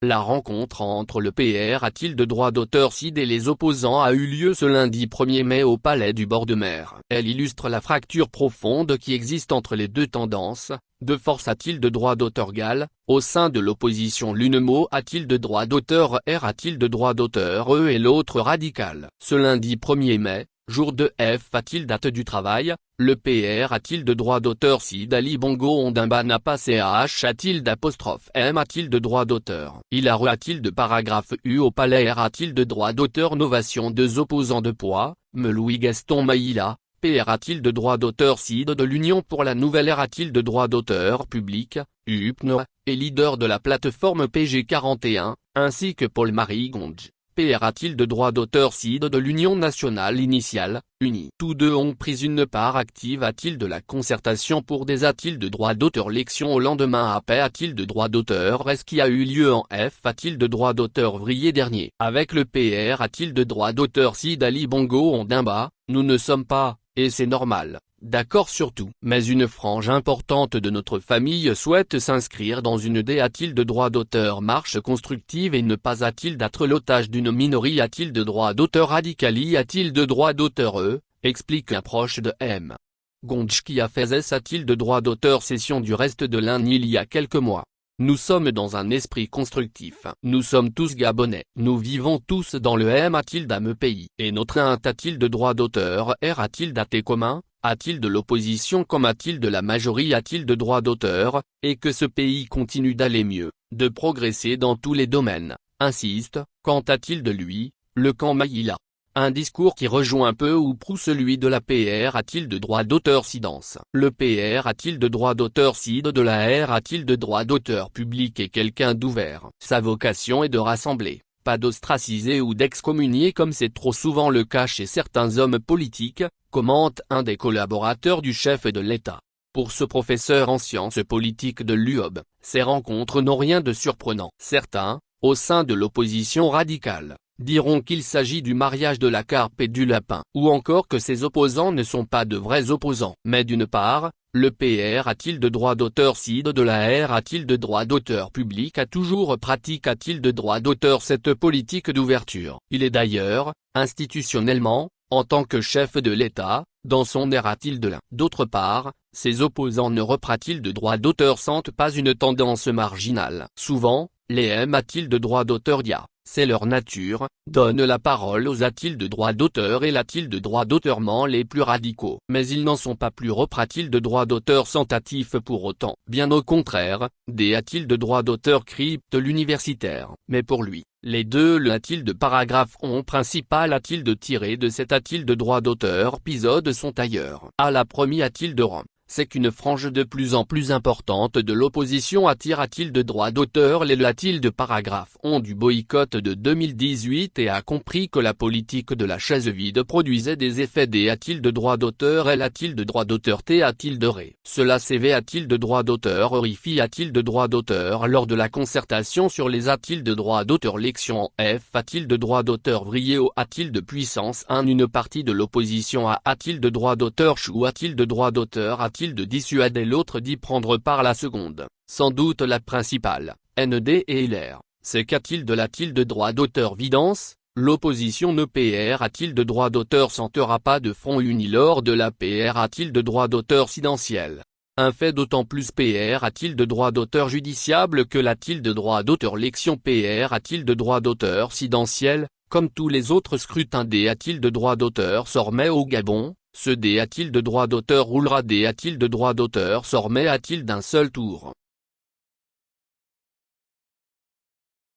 La rencontre entre le PR a-t-il de droit d'auteur CID et les opposants a eu lieu ce lundi 1er mai au Palais du Bord de Mer. Elle illustre la fracture profonde qui existe entre les deux tendances. De force a-t-il de droit d'auteur GAL, au sein de l'opposition l'une mot a-t-il de droit d'auteur R a-t-il de droit d'auteur E et l'autre radical. Ce lundi 1er mai, jour de F a-t-il date du travail, le PR a-t-il de droit d'auteur CID Ali Bongo Ondimba n'a pas CH a-t-il d'apostrophe M a-t-il de droit d'auteur Il a-t-il de paragraphe U au Palais R a-t-il de droit d'auteur Novation deux opposants de poids, me Louis Gaston Maïla. PR a-t-il de droit d'auteur CID de l'Union pour la Nouvelle Ère a-t-il de droit d'auteur public, UPNO, et leader de la plateforme PG41, ainsi que Paul-Marie Gonge. PR a-t-il de droit d'auteur CID de l'Union nationale initiale, UNI. Tous deux ont pris une part active a-t-il de la concertation pour des a-t-il de droit d'auteur l'élection au lendemain après a-t-il de droit d'auteur est-ce qui a eu lieu en F a-t-il de droit d'auteur vrillé dernier. Avec le PR a-t-il de droit d'auteur CID Ali Bongo Ondimba, nous ne sommes pas, et c'est normal, d'accord sur tout. Mais une frange importante de notre famille souhaite s'inscrire dans une D a-t-il de droit d'auteur marche constructive et ne pas a-t-il d'être l'otage d'une minorie a-t-il de droit d'auteur radicali a-t-il de droit d'auteur E, explique un proche de M. Gonge qui a fait S a-t-il de droit d'auteur cession du reste de l'un il y a quelques mois. Nous sommes dans un esprit constructif. Nous sommes tous gabonais. Nous vivons tous dans le M a-t-il d'âme pays. Et notre int a-t-il de droit d'auteur R a-t-il d'athée commun, a-t-il de l'opposition comme a-t-il de la majorité a-t-il de droit d'auteur, et que ce pays continue d'aller mieux, de progresser dans tous les domaines, insiste, quant a-t-il de lui, le camp Maïla. Un discours qui rejoint peu ou prou celui de la PR a-t-il de droit d'auteur Sidance. Le PR a-t-il de droit d'auteur CID de la R a-t-il de droit d'auteur public et quelqu'un d'ouvert. Sa vocation est de rassembler, pas d'ostraciser ou d'excommunier comme c'est trop souvent le cas chez certains hommes politiques, commente un des collaborateurs du chef de l'État. Pour ce professeur en sciences politiques de l'UOB, ces rencontres n'ont rien de surprenant. Certains, au sein de l'opposition radicale, diront qu'il s'agit du mariage de la carpe et du lapin, ou encore que ses opposants ne sont pas de vrais opposants. Mais d'une part, le PR a-t-il de droit d'auteur CID de la R a-t-il de droit d'auteur public a toujours pratique a-t-il de droit d'auteur cette politique d'ouverture. Il est d'ailleurs, institutionnellement, en tant que chef de l'État, dans son air a-t-il de l'un. D'autre part, ses opposants ne reprennent-ils de droit d'auteur sentent pas une tendance marginale. Souvent, les M a-t-il de droit d'auteur dia. C'est leur nature, donne la parole aux a-t-il de droit d'auteur et l'a-t-il de droit d'auteurement les plus radicaux. Mais ils n'en sont pas plus reprennent-ils de droit d'auteur sentatif pour autant. Bien au contraire, des a-t-il de droit d'auteur crypte l'universitaire. Mais pour lui, les deux le a-t-il de paragraphe on principal a-t-il de tiré de cet a-t-il de droit d'auteur épisode sont ailleurs. À la première a-t-il de rang. C'est qu'une frange de plus en plus importante de l'opposition attire a-t-il de droit d'auteur les a-t-il de paragraphe ont du boycott de 2018 et a compris que la politique de la chaise vide produisait des effets des a-t-il de droit d'auteur L a-t-il de droit d'auteur T a-t-il de ré. Cela CV a-t-il de droit d'auteur horrifie a-t-il de droit d'auteur lors de la concertation sur les a-t-il de droit d'auteur l'élection en F a-t-il de droit d'auteur vrillé au a-t-il de puissance 1 une partie de l'opposition a-t-il de droit d'auteur chou a-t-il de droit d'auteur a-t-il de dissuader l'autre d'y prendre part la seconde, sans doute la principale, ND et LR, c'est qu'a-t-il de l'a-t-il de droit d'auteur vidance, l'opposition ne PR a-t-il de droit d'auteur sentera pas de front uni lors de la PR a-t-il de droit d'auteur sidentiel. Un fait d'autant plus PR a-t-il de droit d'auteur judiciable que l'a-t-il de droit d'auteur l'élection PR a-t-il de droit d'auteur sidentiel, comme tous les autres scrutins des a-t-il de droit d'auteur Sormet au Gabon. Ce D a-t-il de droit d'auteur roulera D a-t-il de droit d'auteur Sormet a-t-il d'un seul tour.